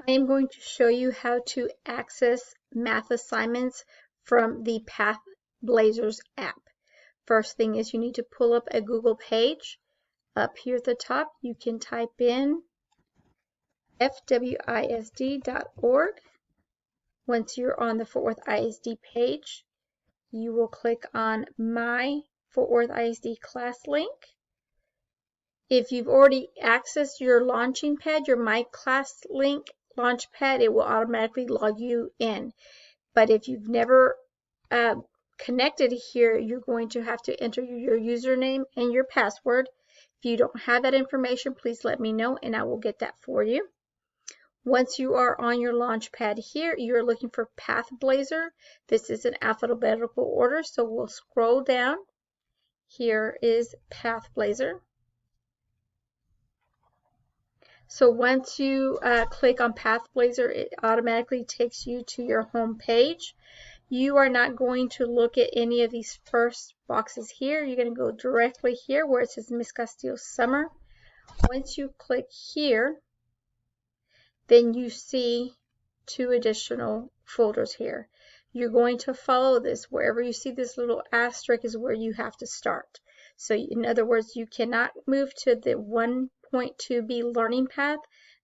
I am going to show you how to access math assignments from the Pathblazers app. First thing is you need to pull up a Google page. Up here at the top, you can type in fwisd.org. Once you're on the Fort Worth ISD page, you will click on My Fort Worth ISD class link. If you've already accessed your launching pad, your My Class link launch pad, it will automatically log you in. But if you've never connected here, you're going to have to enter your username and your password. If you don't have that information, please let me know and I will get that for you. Once you are on your launch pad here, you're looking for Pathblazer. This is in alphabetical order, so we'll scroll down. Here is Pathblazer. So once you click on Pathblazer, it automatically takes you to your home page. You are not going to look at any of these first boxes here. You're going to go directly here where it says Miss Castillo Summer. Once you click here, then you see two additional folders here. You're going to follow this. Wherever you see this little asterisk is where you have to start. So in other words, you cannot move to the 1.2b learning path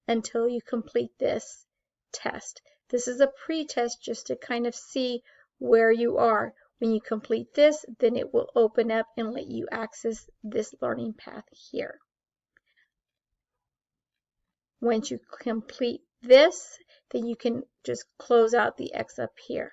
until you complete this test. This is a pre-test just to kind of see where you are. When you complete this, then it will open up and let you access this learning path here. Once you complete this, then you can just close out the X up here.